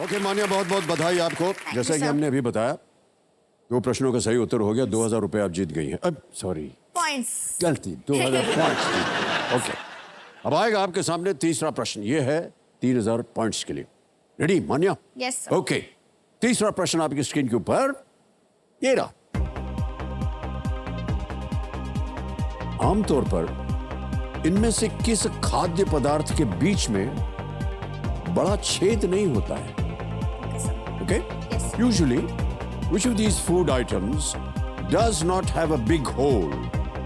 Okay मान्या, बहुत बहुत बधाई आपको। जैसा कि हमने अभी बताया, 2 प्रश्नों का सही उत्तर हो गया, 2000 रुपए आप जीत गई हैं। अब सॉरी, पॉइंट्स। गलती, 2000 पॉइंट्स। ओके, अब आएगा आपके सामने तीसरा प्रश्न। ये है 3000 पॉइंट्स के लिए। Ready Manya? Yes sir. Okay, तीसरा प्रश्न आपकी स्क्रीन के ऊपर ये रहा। आमतौर पर इनमें से किस खाद्य पदार्थ के बीच में बड़ा छेद नहीं होता है? Okay? Yes. Usually, which of these food items does not have a big hole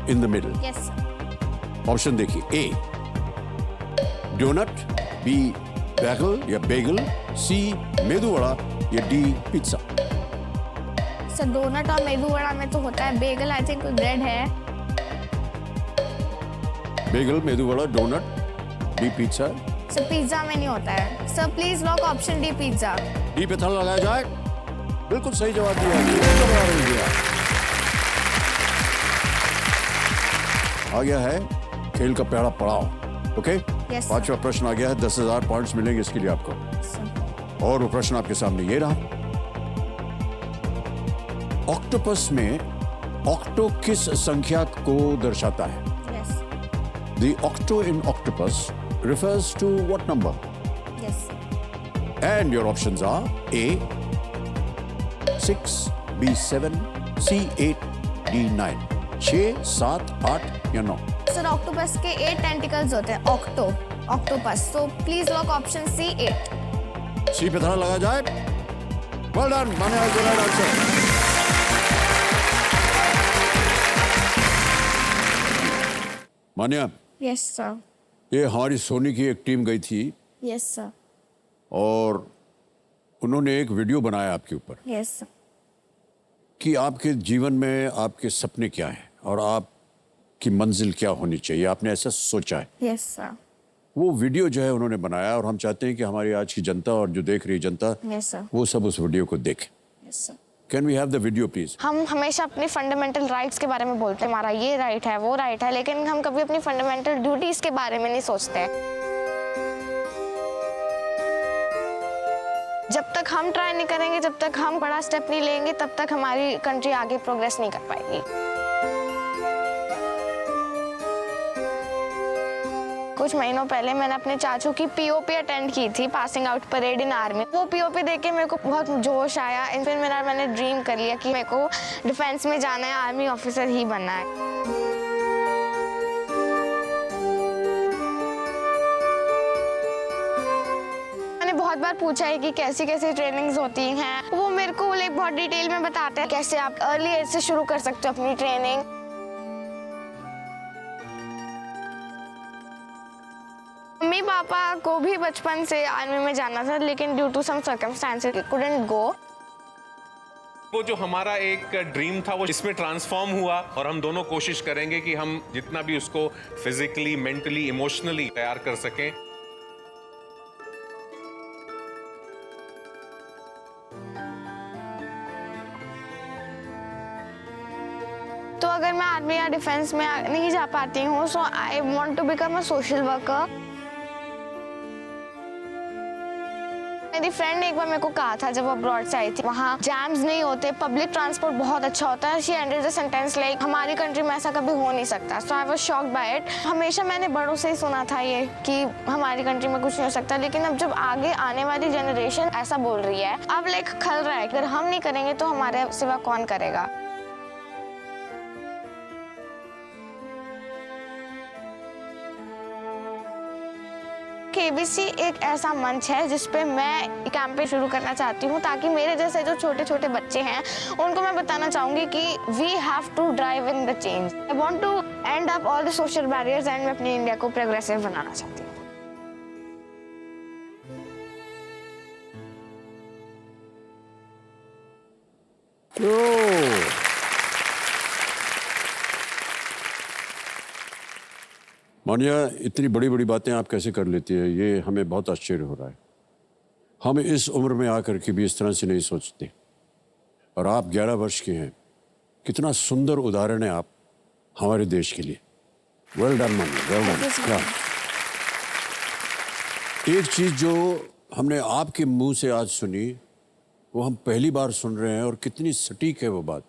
in the middle? Yes sir. Option देखिए, A डोनट, B बैगल या बेगल, C मेदू वड़ा या D पिज्जा। सर डोनट और मेदू वड़ा में तो होता है, बेगल आई थिंक ब्रेड है। Bagel, medu vada, donut, D pizza. Sir pizza में नहीं होता है। Sir please lock option D pizza. D पे थल लगाया जाए। बिल्कुल सही जवाब दिया। आ गया है खेल का पहला पड़ाव। Okay, Yes, sir. 5वां प्रश्न आ गया है। 10,000 पॉइंट्स मिलेंगे इसके लिए आपको। सर और वो प्रश्न आपके सामने ये रहा। ऑक्टोपस में ऑक्टो किस संख्या को दर्शाता है? Yes The octo in octopus refers to what number? Yes And your options are A 6, B 7, C 8, D 9। 6, 7, 8 या 9? सर ऑक्टोपस के 8 टेंटिकल्स होते हैं। Octopus. So please lock option C 8। C पे थोड़ा लगा जाए। Well done, Manya has the right answer। Manya, yes sir. ये हमारी सोनी की एक टीम गई थी यस सर। और उन्होंने एक वीडियो बनाया आपके ऊपर यस सर। कि आपके जीवन में आपके सपने क्या हैं और आपकी मंजिल क्या होनी चाहिए, आपने ऐसा सोचा है। Yes sir. वो वीडियो जो है उन्होंने बनाया और हम चाहते हैं कि हमारी आज की जनता और जो देख रही है जनता, यस सर। वो सब उस वीडियो को देखे। Yes sir. Can we have the video please? हम हमेशा अपने फंडामेंटल राइट्स के बारे में बोलते हैं, हमारा ये राइट है वो राइट है, लेकिन हम कभी अपनी फंडामेंटल ड्यूटीज के बारे में नहीं सोचते हैं। जब तक हम ट्राई नहीं करेंगे, जब तक हम बड़ा स्टेप नहीं लेंगे, तब तक हमारी कंट्री आगे प्रोग्रेस नहीं कर पाएगी। कुछ महीनों पहले मैंने अपने चाचू की पीओपी अटेंड की थी, पासिंग आउट परेड इन आर्मी। वो पीओपी देख के मेरे को बहुत जोश आया। फिर मैंने ड्रीम कर लिया कि मेरे को डिफेंस में जाना है, आर्मी ऑफिसर ही बनना है। मैंने बहुत बार पूछा है कि कैसी कैसी ट्रेनिंग्स होती हैं। वो मेरे को एक बहुत डिटेल में बताते हैं कैसे आप अर्ली एज से शुरू कर सकते हो अपनी ट्रेनिंग। मम्मी पापा को भी बचपन से आर्मी में जाना था, लेकिन due to some circumstances couldn't go. वो जो हमारा एक ड्रीम था वो इसमें ट्रांसफॉर्म हुआ और हम दोनों कोशिश करेंगे कि हम जितना भी उसको फिजिकली, मेंटली, इमोशनली तैयार कर सकें। तो अगर मैं आर्मी या डिफेंस में नहीं जा पाती हूँ, so I want to become a social worker. मेरी फ्रेंड ने एक बार मेरे को कहा था जब वो अब्रॉड से आई थी, वहाँ जैम्स नहीं होते, पब्लिक ट्रांसपोर्ट बहुत अच्छा होता है। She ended the sentence like हमारी कंट्री में ऐसा कभी हो नहीं सकता। So I was shocked by it. हमेशा मैंने बड़ों से ही सुना था ये कि हमारी कंट्री में कुछ नहीं हो सकता, लेकिन अब जब आगे आने वाली जनरेशन ऐसा बोल रही है, अब लाइक खल रहा है, अगर हम नहीं करेंगे तो हमारे सिवा कौन करेगा। केबीसी एक ऐसा मंच है जिसपे मैं कैंपेन शुरू करना चाहती हूँ, ताकि मेरे जैसे जो छोटे छोटे बच्चे हैं उनको मैं बताना चाहूंगी कि we have to drive in the change. I want to end up all the social barriers and मैं अपनी इंडिया को प्रोग्रेसिव बनाना चाहती हूँ। मान्या, इतनी बड़ी बड़ी बातें आप कैसे कर लेती है, ये हमें बहुत आश्चर्य हो रहा है। हम इस उम्र में आकर के भी इस तरह से नहीं सोचते। और आप 11 वर्ष के हैं, कितना सुंदर उदाहरण है आप हमारे देश के लिए। वेल डन मान्या, वेल डन। एक चीज जो हमने आपके मुंह से आज सुनी, वो हम पहली बार सुन रहे हैं, और कितनी सटीक है वो बात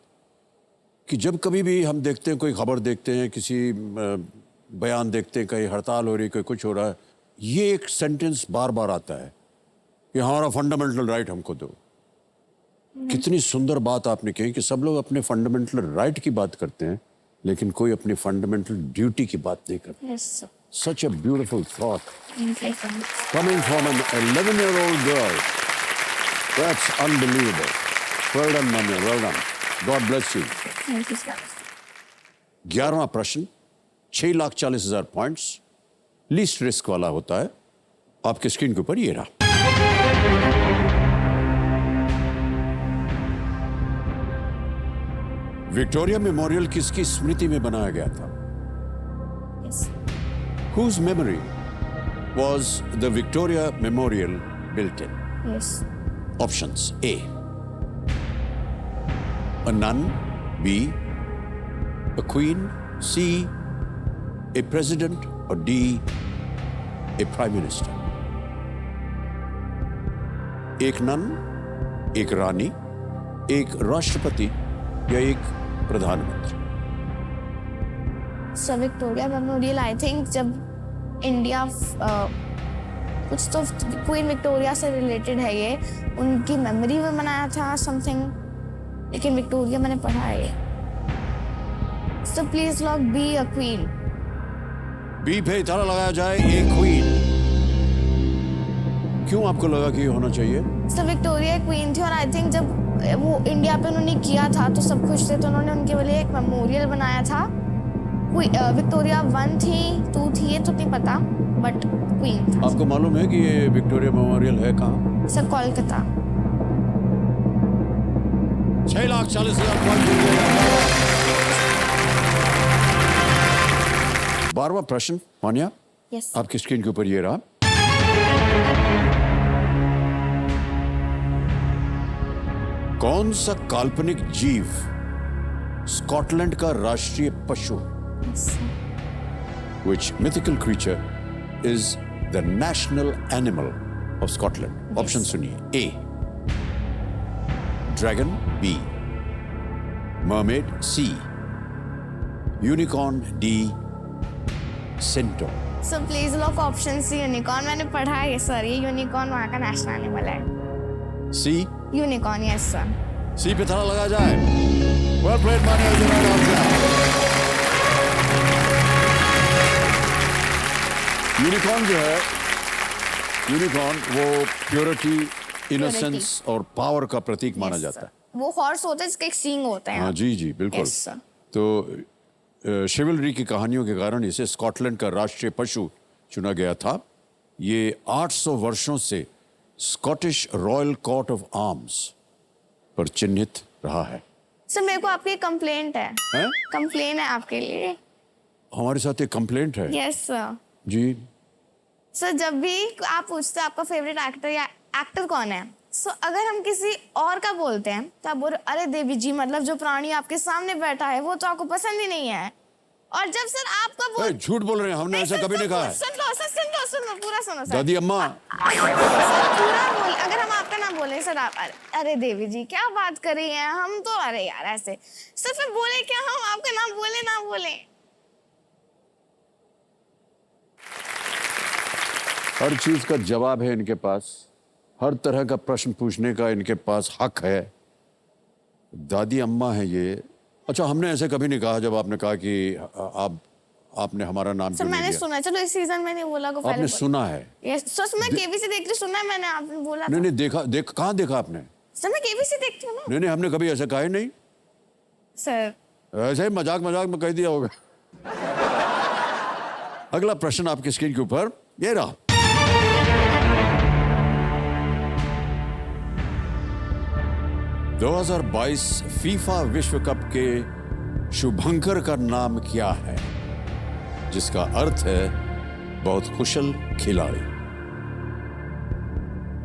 कि जब कभी भी हम देखते हैं, कोई खबर देखते हैं, किसी बयान देखते हैं, कहीं हड़ताल हो रही है, कोई कुछ हो रहा है, ये एक सेंटेंस बार बार आता है कि हमारा फंडामेंटल राइट हमको दो। कितनी सुंदर बात आपने कही कि सब लोग अपने फंडामेंटल राइट की बात करते हैं, लेकिन कोई अपनी फंडामेंटल ड्यूटी की बात नहीं करता। Yes, sir. Such a beautiful thought Thank you, sir. coming from an 11-year-old girl. That's unbelievable. Well done, Manya. Well done. God bless you. Thank you, sir. 11वां प्रश्न, 6,40,000 पॉइंट्स, लीस्ट रिस्क वाला होता है। आपके screen के ऊपर ये रहा। Victoria memorial किसकी स्मृति में बनाया गया था? Yes. Whose memory was the Victoria Memorial built in? Yes. Options: A, a nun; B, a queen; C, a president; or D, a prime minister. एक नन, एक रानी, एक राष्ट्रपति या एक प्रधानमंत्री? Sir Victoria memorial I think जब India कुछ तो क्वीन विक्टोरिया से रिलेटेड है, ये उनकी मेमोरी में बनाया था समथिंग, लेकिन विक्टोरिया मैंने पढ़ा है ये। So please lock B a queen. B पे ताला लगाया जाए, एक क्वीन। क्यों आपको लगा कि ये होना चाहिए? सर विक्टोरिया क्वीन थी और आई थिंक जब वो इंडिया पे उन्होंने किया था तो सब खुश थे, तो उन्होंने उनके लिए एक मेमोरियल बनाया था। विक्टोरिया 1 थी, 2 थी, ये तो नहीं पता, बट क्वीन था। आपको मालूम है कि ये विक्टोरिया मेमोरियल है कहाँ? सर कोलकाता। 6,40,000 पॉइंट। 12वां प्रश्न, मान्या, यस। आपकी स्क्रीन के ऊपर ये रहा। कौन सा काल्पनिक जीव स्कॉटलैंड का राष्ट्रीय पशु? Which mythical creature is the national animal of Scotland? Option सुनिए। A, dragon; B, mermaid; C, unicorn; D, centaur. So please lock option C unicorn. मैंने पढ़ा है सर, ये यूनिकॉर्न वहाँ का नेशनल एनिमल है। C, unicorn, yes sir. C पे ताला लगाया जाए। Well played, Manya. Is the right answer. Unicorn जो है, यूनिकॉर्न वो प्योरिटी, इनोसेंस और पावर का प्रतीक माना Yes, जाता sir. है। वो हॉर्स होता है जिसके एक सींग होते हैं। हाँ जी जी बिल्कुल। Yes, sir. तो शिवलरी की कहानियों के कारण इसे स्कॉटलैंड का राष्ट्रीय पशु चुना गया था। ये 800 वर्षों से Scottish royal court of arms पर चिन्हित रहा है। सर मेरे को आपकी कंप्लेंट है। हैं? कंप्लेन है आपके लिए। हमारे साथ एक कंप्लेंट है। Yes sir. जी, सर जब भी आप पूछते हैं आपका फेवरेट एक्टर या एक्टर कौन है, सो अगर हम किसी और का बोलते हैं तो आप बोल रहे, अरे देवी जी मतलब जो प्राणी आपके सामने बैठा है वो तो आपको पसंद ही नहीं है। और जब सर आपका बोल, झूठ बोल रहे हैं, हमने ऐसा कभी नहीं कहा है। सुन लो सर, सुन लो, सुन लो, पूरा सुनो सर। दादी अम्मा, सर पूरा बोल, अगर हम आपका नाम बोले सर, आप अरे देवी जी क्या बात कर रही हैं, हम तो अरे यार ऐसे, सर फिर बोले क्या हम आपका नाम बोले ना बोले? हर चीज का जवाब है इनके पास, हर तरह का प्रश्न पूछने का इनके पास हक है। दादी अम्मा है ये। अच्छा, हमने ऐसे कभी नहीं कहा जब आपने कहा कि आपने हमारा नाम सर क्यों नहीं मैंने लिया? सुना है, चलो इस सीजन में नहीं बोला को आपने सुना है? यस सर, मैं केबीसी देखती हूँ, सुना है मैंने, आपने बोला था। नहीं नहीं, कहाँ देखा आपने? सर मैं केबीसी देखती हूँ ना। नहीं नहीं, हमने कभी ऐसा कहा ही नहीं। सर ऐसे ही मजाक मजाक में कह दिया होगा। अगला प्रश्न आपकी स्क्रीन के ऊपर ये रहा। दो 2022 फीफा विश्व कप के शुभंकर का नाम क्या है, जिसका अर्थ है बहुत कुशल खिलाड़ी?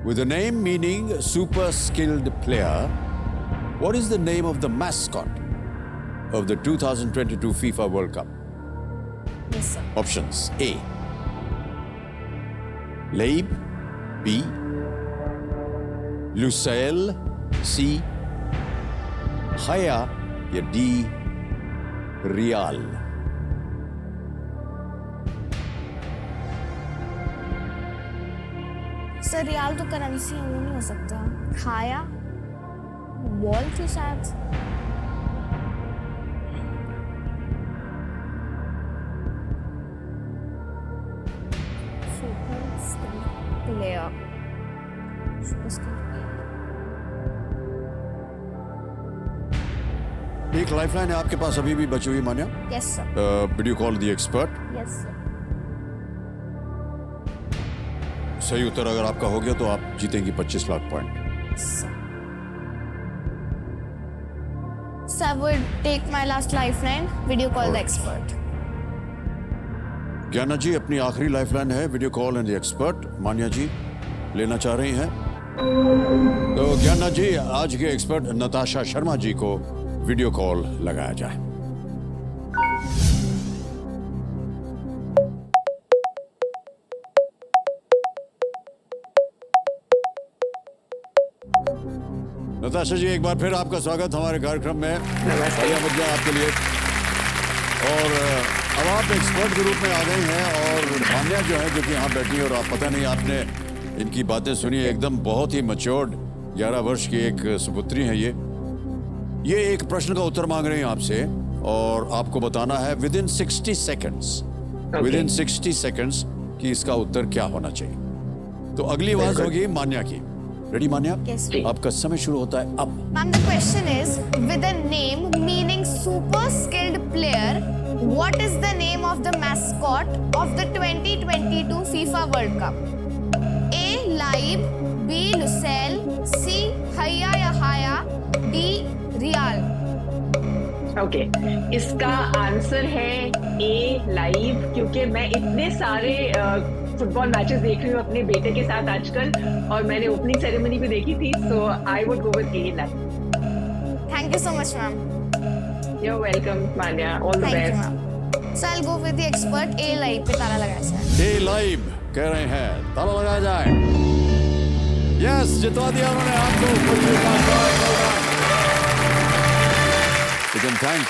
With a name meaning super skilled player, what is the name of the mascot of the 2022 FIFA World Cup? Yes sir. Options: A, Leib; B, Lusail, C, Haya या डी, रियाल? सर रियाल तो करेंसी है, वो नहीं हो सकता। खाया wall थी शायद। प्लेयर एक लाइफलाइन है आपके पास अभी भी बची हुई Manya. Yes sir, video call the expert. Yes sir. सही उत्तर अगर आपका हो गया तो आप जीतेंगी 25 lakh point. Sir, would take my last lifeline. Video call the expert. ज्ञाना जी अपनी आखिरी लाइफलाइन है video call and the expert. Manya ji लेना चाह रही हैं तो ज्ञाना जी आज के एक्सपर्ट नताशा शर्मा जी को वीडियो कॉल लगाया जाए। नताशा जी एक बार फिर आपका स्वागत हमारे कार्यक्रम में। बढ़िया मुद्दा आपके लिए। और अब आप एक्सपर्ट के रूप में आ गए हैं और मान्या जो है जो कि यहाँ बैठी है और आप पता नहीं आपने इनकी बातें सुनी एकदम बहुत ही मैच्योर्ड 11 वर्ष की एक सुपुत्री है ये एक प्रश्न का उत्तर मांग रही हैं आपसे और आपको बताना है with in 60 seconds with in 60 seconds कि इसका उत्तर क्या होना चाहिए। तो अगली आवाज होगी मान्या की। रेडी मान्या? Yes. आपका समय शुरू होता है अब। Ma'am, the question is, with a name meaning super skilled player, what is the name of the mascot of the 2022 FIFA World Cup? A. Laib, B. Lucelle, C. Haya ya Haya, D. Real. Okay इसका answer है ए live, क्योंकि मैं इतने सारे football matches देख रही हूँ अपने बेटे के साथ आजकल और मैंने ओपनिंग सेरेमनी भी देखी थी, so I would go with a live. Thank you so much, ma'am. You are welcome Manya, all the Thank you, best. ma'am. So I'll go with the expert. A live पे ताला लगाया जाए। ए live कह रहे हैं ताला लगाया जाए। यस जितवा दिया उन्होंने आपको। You can thank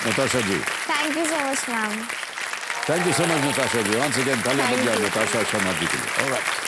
Natasha ji. Thank you so much, ma'am. Thank you so much, Natasha ji. Once again, ताली बज Thank जाए you. Natasha Sharma ji के लिए। All right.